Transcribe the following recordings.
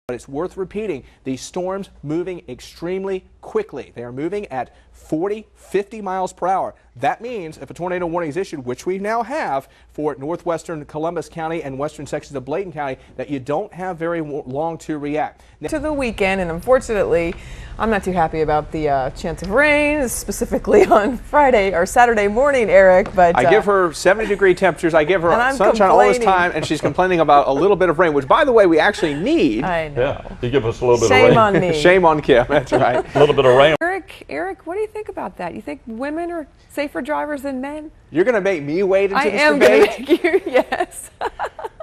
But it's worth repeating, these storms moving extremely quickly. They are moving at 40, 50 miles per hour. That means if a tornado warning is issued, which we now have for northwestern Columbus County and western sections of Bladen County, that you don't have very long to react. To the weekend, and unfortunately, I'm not too happy about the chance of rain, specifically on Friday or Saturday morning, Eric. But I give her 70-degree temperatures. I give her sunshine all this time, and she's complaining about a little bit of rain, which, by the way, we actually need. I know. Yeah, you give us a little bit of rain. Shame on me. Shame on Kim. That's right. A little bit of rain. Eric, what do you think about that? You think women are safer drivers than men? You're going to make me wade into I this am debate? going to make you, yes.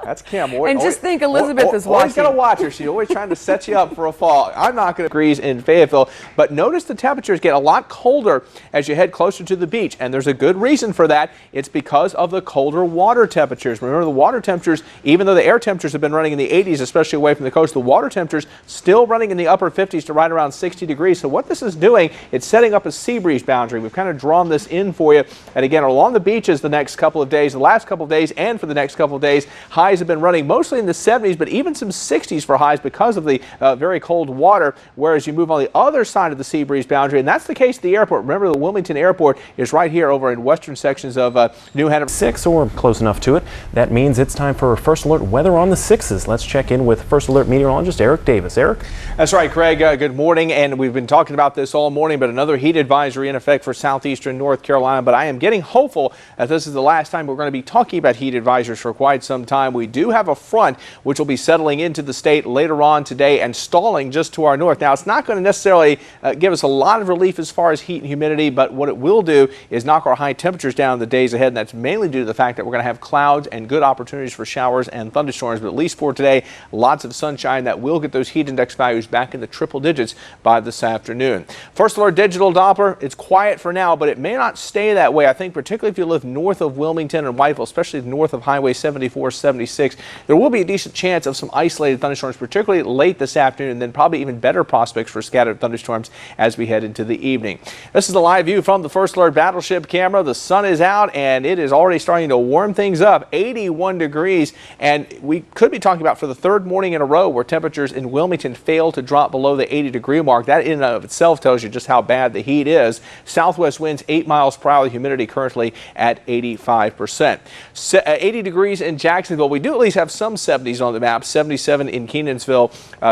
That's Kim. And just think Elizabeth is watching. Always got to watch her. She's always trying to set you up for a fall. I'm not going to degrees in Fayetteville, but notice the temperatures get a lot colder as you head closer to the beach, and there's a good reason for that. It's because of the colder water temperatures. Remember, the water temperatures, even though the air temperatures have been running in the 80s, especially away from the coast, the water temperatures still running in the upper 50s to right around 60 degrees. So what this is doing, it's setting up a sea breeze boundary. We've kind of drawn this in for you. And again, along the beaches the next couple of days, the last couple of days, and for the next couple of days, highs have been running mostly in the 70s, but even some 60s for highs because of the very cold water, whereas you move on the other side of the sea breeze boundary, and that's the case at the airport. Remember, the Wilmington Airport is right here over in western sections of New Hampshire. 6 or close enough to it. That means it's time for First Alert weather on the 6s. Let's check in with First Alert meteorologist Eric Davis. Eric? That's right, Craig. Good morning, and we've been talking about this all morning, but another heat advisory in effect for southeastern North Carolina, but I am getting hopeful that this is the last time we're going to be talking about heat advisories for quite some time. We do have a front which will be settling into the state later on today and stalling just to our north. Now, it's not going to necessarily give us a lot of relief as far as heat and humidity, but what it will do is knock our high temperatures down in the days ahead, and that's mainly due to the fact that we're going to have clouds and good opportunities for showers and thunderstorms. But at least for today, lots of sunshine that will get those heat index values back in the triple digits by this afternoon. First Alert Digital Doppler, it's quiet for now, but it may not stay that way. I think particularly if you live north of Wilmington and Whiteville, especially north of Highway 74, 76, there will be a decent chance of some isolated thunderstorms, particularly late this afternoon, and then probably even better prospects for scattered thunderstorms as we head into the evening. This is the live view from the First Alert battleship camera. The sun is out and it is already starting to warm things up. 81 degrees, and we could be talking about for the third morning in a row where temperatures in Wilmington fail to drop below the 80-degree mark. That in and of itself tells you just how bad the heat is. Southwest winds 8 miles per hour. The humidity currently at 85%. 80 degrees in Jacksonville. We do at least have some 70s on the map. 77 in Kenansville,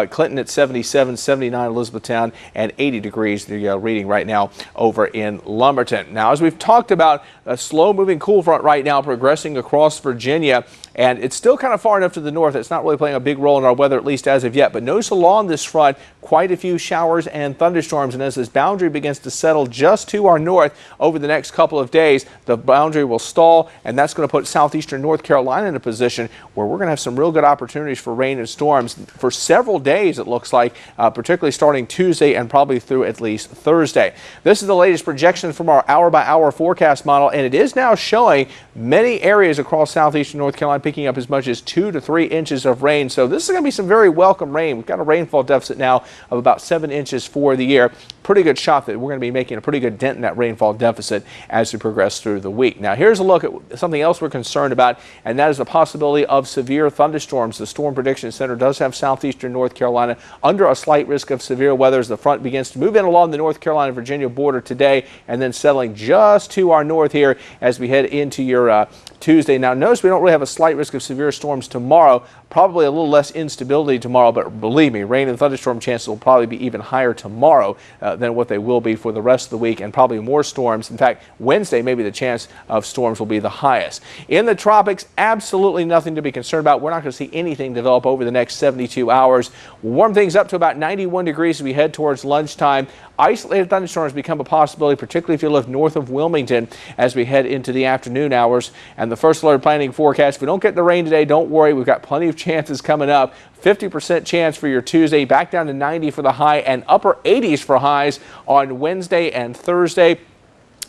Clinton at 77, 79 Elizabethtown, and 80 degrees the reading right now over in Lumberton. Now, as we've talked about, a slow-moving cool front right now progressing across Virginia, and it's still kind of far enough to the north. It's not really playing a big role in our weather, at least as of yet. But notice along this front, quite a few showers and thunderstorms. And as this boundary begins to settle just to our north over the next couple of days, the boundary will stall, and that's going to put southeastern North Carolina in a position where we're going to have some real good opportunities for rain and storms for several days, it looks like, particularly starting Tuesday and probably through at least Thursday. This is the latest projection from our hour-by-hour forecast model, and it is now showing many areas across southeastern North Carolina picking up as much as 2 to 3 inches of rain. So this is going to be some very welcome rain. We've got a rainfall deficit now of about 7 inches for the year. Pretty good shot that we're going to be making a pretty good dent in that rainfall deficit as we progress through the week. Now, here's a look at something else we're concerned about, and that is the possibility of severe thunderstorms. The Storm Prediction Center does have southeastern North Carolina under a slight risk of severe weather as the front begins to move in along the North Carolina-Virginia border today, and then settling just to our north here as we head into your Tuesday. Now, notice we don't really have a slight risk of severe storms tomorrow. Probably a little less instability tomorrow, but believe me, rain and thunderstorm chances will probably be even higher tomorrow than what they will be for the rest of the week, and probably more storms. In fact, Wednesday, maybe the chance of storms will be the highest. In the tropics, absolutely nothing to be concerned about. We're not going to see anything develop over the next 72 hours. We'll warm things up to about 91 degrees as we head towards lunchtime. Isolated thunderstorms become a possibility, particularly if you live north of Wilmington as we head into the afternoon hours. And the First Alert planning forecast, if we don't get the rain today, don't worry. We've got plenty of chances coming up. 50% chance for your Tuesday, back down to 90 for the high, and upper 80s for highs on Wednesday and Thursday.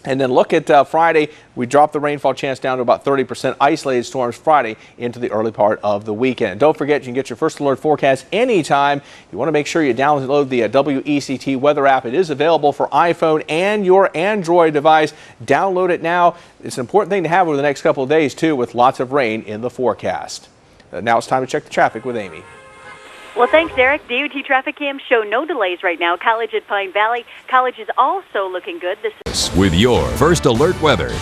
And then look at Friday. We dropped the rainfall chance down to about 30%. Isolated storms Friday into the early part of the weekend. Don't forget, you can get your First Alert forecast anytime. You want to make sure you download the WECT weather app. It is available for iPhone and your Android device. Download it now. It's an important thing to have over the next couple of days, too, with lots of rain in the forecast. Now it's time to check the traffic with Amy. Well, thanks, Eric. DOT traffic cams show no delays right now. College at Pine Valley. College is also looking good. With your First Alert weather.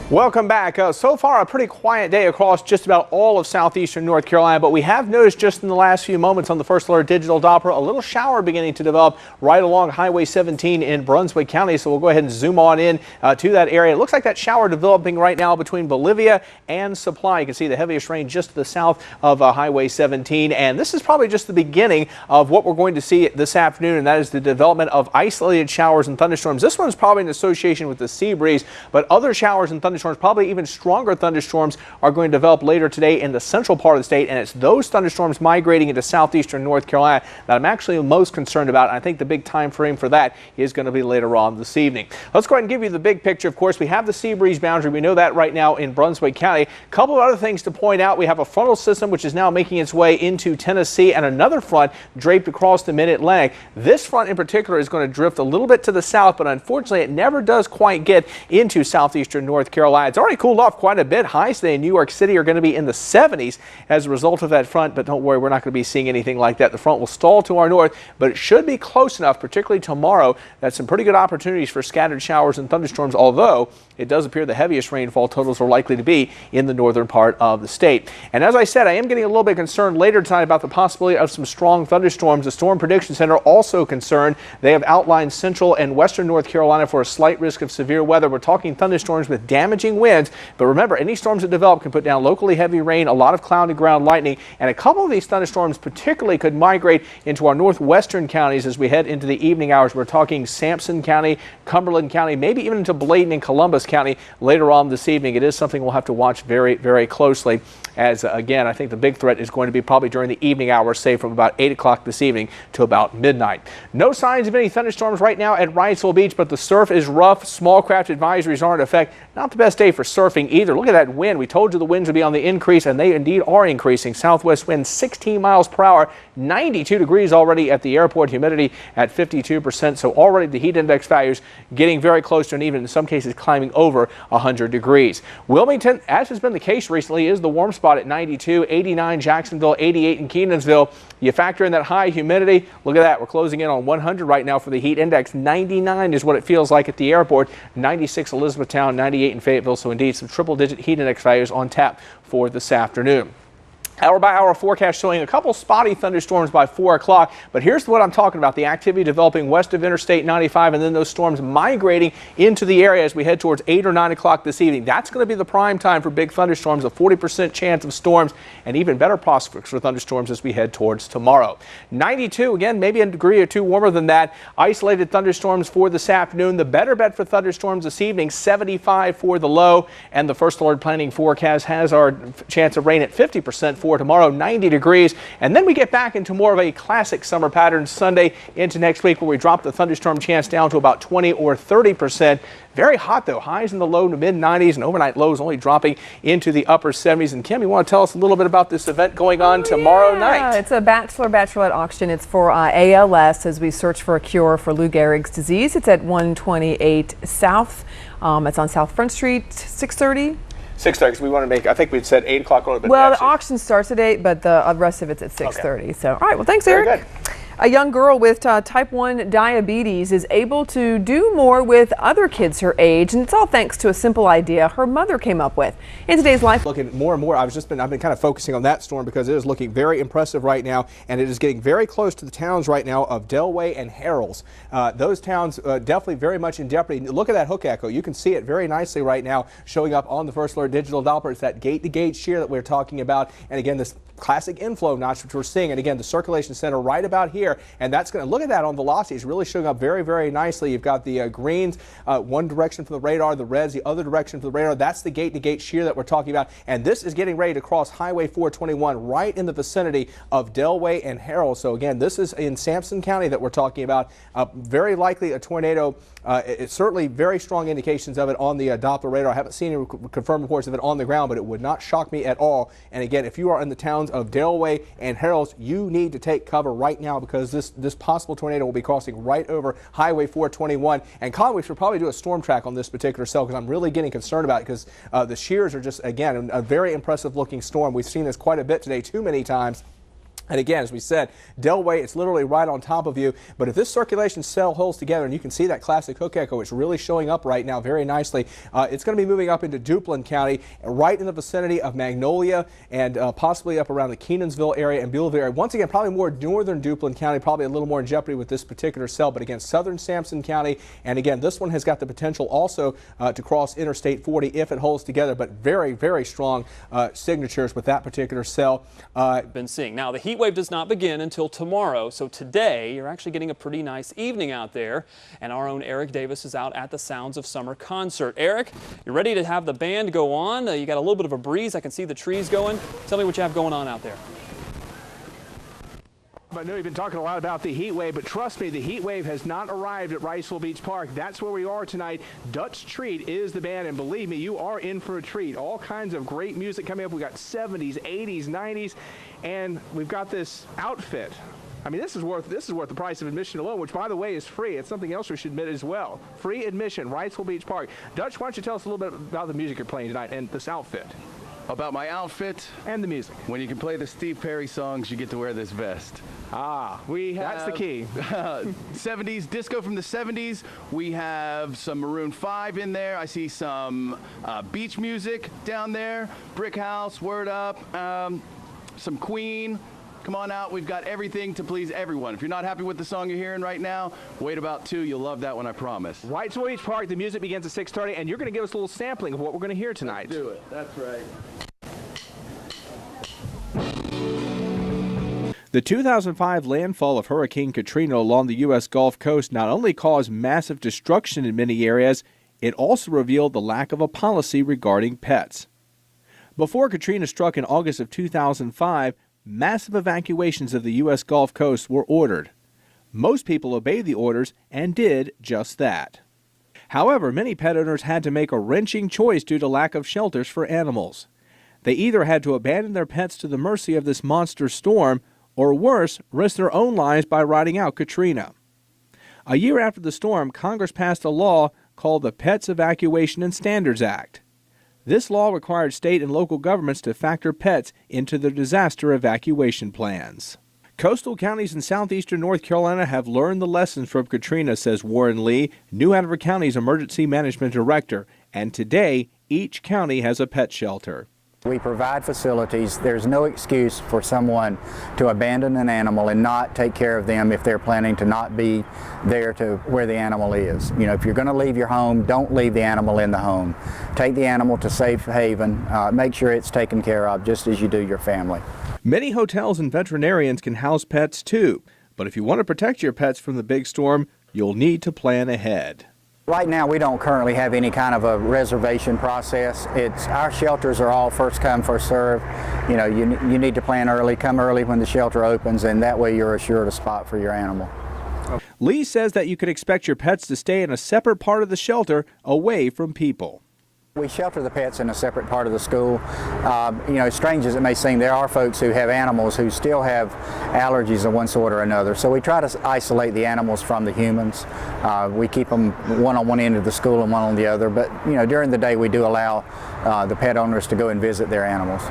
Welcome back. So far, a pretty quiet day across just about all of southeastern North Carolina, but we have noticed just in the last few moments on the First Alert Digital Doppler a little shower beginning to develop right along Highway 17 in Brunswick County. So we'll go ahead and zoom on in to that area. It looks like that shower developing right now between Bolivia and Supply. You can see the heaviest rain just to the south of Highway 17, and this is probably just the beginning of what we're going to see this afternoon, and that is the development of isolated showers and thunderstorms. This one's probably in association with the sea breeze, but other showers and thunderstorms, probably even stronger thunderstorms, are going to develop later today in the central part of the state, and it's those thunderstorms migrating into southeastern North Carolina that I'm actually most concerned about. And I think the big time frame for that is going to be later on this evening. Let's go ahead and give you the big picture. Of course, we have the sea breeze boundary. We know that right now in Brunswick County. A couple of other things to point out. We have a frontal system which is now making its way into Tennessee, and another front draped across the mid-Atlantic. This front in particular is going to drift a little bit to the south, but unfortunately it never does quite get into southeastern North Carolina. It's already cooled off quite a bit. Highs today in New York City are going to be in the 70s as a result of that front, but don't worry, we're not going to be seeing anything like that. The front will stall to our north, but it should be close enough, particularly tomorrow, that some pretty good opportunities for scattered showers and thunderstorms, although it does appear the heaviest rainfall totals are likely to be in the northern part of the state. And as I said, I am getting a little bit concerned later tonight about the possibility of some strong thunderstorms. The Storm Prediction Center also concerned. They have outlined central and western North Carolina for a slight risk of severe weather. We're talking thunderstorms with damaging winds, but remember, any storms that develop can put down locally heavy rain, a lot of cloud and ground lightning, and a couple of these thunderstorms particularly could migrate into our northwestern counties as we head into the evening hours. We're talking Sampson County, Cumberland County, maybe even into Bladen and Columbus County later on this evening. It is something we'll have to watch very, very closely, as again, I think the big threat is going to be probably during the evening hours, say from about 8 o'clock this evening to about midnight. No signs of any thunderstorms right now at Wrightsville Beach, but the surf is rough. Small craft advisories are in effect. Not the best day for surfing either. Look at that wind. We told you the winds would be on the increase, and they indeed are increasing. Southwest wind 16 miles per hour, 92 degrees already at the airport, humidity at 52%. So already the heat index values getting very close to, and even in some cases climbing over 100 degrees. Wilmington, as has been the case recently, is the warm spot at 92, 89 Jacksonville, 88 in Kenansville. You factor in that high humidity. Look at that. We're closing in on 100 right now for the heat index. 99 is what it feels like at the airport. 96 Elizabethtown, 98 in Fayetteville. So indeed some triple-digit heat index values on tap for this afternoon. Hour-by-hour forecast showing a couple spotty thunderstorms by 4 o'clock, but here's what I'm talking about. The activity developing west of Interstate 95, and then those storms migrating into the area as we head towards 8 or 9 o'clock this evening. That's going to be the prime time for big thunderstorms, a 40% chance of storms, and even better prospects for thunderstorms as we head towards tomorrow. 92, again, maybe a degree or two warmer than that. Isolated thunderstorms for this afternoon. The better bet for thunderstorms this evening, 75 for the low, and the First Alert Planning forecast has our chance of rain at 50% for tomorrow, 90 degrees, and then we get back into more of a classic summer pattern Sunday into next week, where we drop the thunderstorm chance down to about 20 or 30%. Very hot though, highs in the low to mid 90s, and overnight lows only dropping into the upper 70s. And Kim, you want to tell us a little bit about this event going on tomorrow night? It's a bachelorette auction. It's for ALS as we search for a cure for Lou Gehrig's disease. It's at 128 South. It's on South Front Street, 6:30. 6:30, because we want to make, I think we'd said 8 o'clock a little bit. Well, the auction starts at 8, but the rest of it's at 6:30. Okay. So, all right, well, thanks, Eric. Very good. A young girl with type 1 diabetes is able to do more with other kids her age, and it's all thanks to a simple idea her mother came up with. In today's Life. Looking more and more, I've been kind of focusing on that storm because it is looking very impressive right now, and it is getting very close to the towns right now of Delway and Harrells. Those towns definitely very much in jeopardy. Look at that hook echo. You can see it very nicely right now showing up on the First Alert Digital Doppler. It's that gate-to-gate shear that we're talking about, and again, this classic inflow notch which we're seeing, and again the circulation center right about here, and that's going to look at that on velocities really showing up very, very nicely. You've got the greens one direction for the radar, the reds the other direction for the radar. That's the gate-to-gate shear that we're talking about, and this is getting ready to cross Highway 421 right in the vicinity of Delway and Harrell. So again, this is in Sampson County that we're talking about. Very likely a tornado. It's certainly very strong indications of it on the Doppler radar. I haven't seen any confirmed reports of it on the ground, but it would not shock me at all. And again, if you are in the towns of Delway and Harrells, you need to take cover right now, because this possible tornado will be crossing right over Highway 421. And Colin, we should probably do a storm track on this particular cell, because I'm really getting concerned about it, because the shears are just, again, a very impressive looking storm. We've seen this quite a bit today, too many times. And again, as we said, Delway, it's literally right on top of you. But if this circulation cell holds together, and you can see that classic hook echo, it's really showing up right now very nicely. It's going to be moving up into Duplin County, right in the vicinity of Magnolia, and possibly up around the Kenansville area and Beulaville area. Once again, probably more northern Duplin County, probably a little more in jeopardy with this particular cell. But again, southern Sampson County, and again, this one has got the potential also to cross Interstate 40 if it holds together. But very, very strong signatures with that particular cell. Been seeing. Now, the heat wave does not begin until tomorrow, so today you're actually getting a pretty nice evening out there, and our own Eric Davis is out at the Sounds of Summer concert. Eric, you ready to have the band go on? You got a little bit of a breeze. I can see the trees going. Tell me what you have going on out there. I know you've been talking a lot about the heat wave, but trust me, the heat wave has not arrived at Riceville Beach Park. That's where we are tonight. Dutch Treat is the band, and believe me, you are in for a treat. All kinds of great music coming up. We got 70s, 80s, 90s, and we've got this outfit. I mean, this is worth the price of admission alone, which, by the way, is free. It's something else we should admit as well. Free admission, Riceville Beach Park. Dutch, why don't you tell us a little bit about the music you're playing tonight and this outfit? About my outfit and the music. When you can play the Steve Perry songs, you get to wear this vest. That's the key. 70s, disco from the 70s. We have some Maroon 5 in there. I see some beach music down there. Brick House, Word Up, some Queen. Come on out. We've got everything to please everyone. If you're not happy with the song you're hearing right now, wait about 2. You'll love that one, I promise. Riceville Beach Park, the music begins at 6:30, and you're going to give us a little sampling of what we're going to hear tonight. Let's do it. That's right. The 2005 landfall of Hurricane Katrina along the U.S. Gulf Coast not only caused massive destruction in many areas, it also revealed the lack of a policy regarding pets. Before Katrina struck in August of 2005, massive evacuations of the U.S. Gulf Coast were ordered. Most people obeyed the orders and did just that. However, many pet owners had to make a wrenching choice due to lack of shelters for animals. They either had to abandon their pets to the mercy of this monster storm, or worse, risk their own lives by riding out Katrina. A year after the storm, Congress passed a law called the Pets Evacuation and Standards Act. This law required state and local governments to factor pets into their disaster evacuation plans. Coastal counties in southeastern North Carolina have learned the lessons from Katrina, says Warren Lee, New Hanover County's Emergency Management Director, and today each county has a pet shelter. We provide facilities. There's no excuse for someone to abandon an animal and not take care of them if they're planning to not be there to where the animal is. You know, if you're going to leave your home, don't leave the animal in the home. Take the animal to safe haven. Make sure it's taken care of just as you do your family. Many hotels and veterinarians can house pets too, but if you want to protect your pets from the big storm, you'll need to plan ahead. Right now, we don't currently have any kind of a reservation process. Our shelters are all first come, first serve. You know, you need to plan early, come early when the shelter opens, and that way you're assured a spot for your animal. Lee says that you could expect your pets to stay in a separate part of the shelter away from people. We shelter the pets in a separate part of the school. You know, as strange as it may seem, there are folks who have animals who still have allergies of one sort or another. So we try to isolate the animals from the humans. We keep them one on one end of the school and one on the other. But, you know, during the day we do allow the pet owners to go and visit their animals.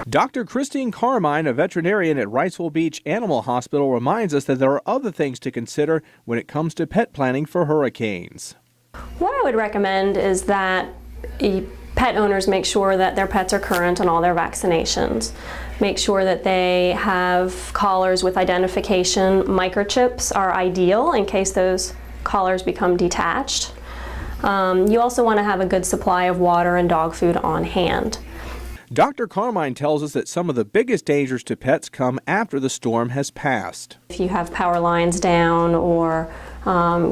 Dr. Christine Carmine, a veterinarian at Riceville Beach Animal Hospital, reminds us that there are other things to consider when it comes to pet planning for hurricanes. What I would recommend is that pet owners make sure that their pets are current on all their vaccinations. Make sure that they have collars with identification. Microchips are ideal in case those collars become detached. You also want to have a good supply of water and dog food on hand. Dr. Carmine tells us that some of the biggest dangers to pets come after the storm has passed. If you have power lines down or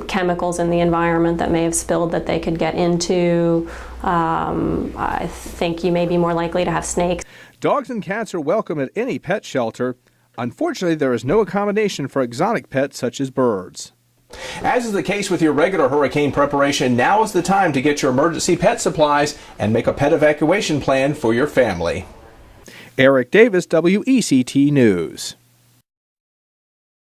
chemicals in the environment that may have spilled that they could get into, I think you may be more likely to have snakes. Dogs and cats are welcome at any pet shelter. Unfortunately, there is no accommodation for exotic pets such as birds. As is the case with your regular hurricane preparation, now is the time to get your emergency pet supplies and make a pet evacuation plan for your family. Eric Davis, WECT News.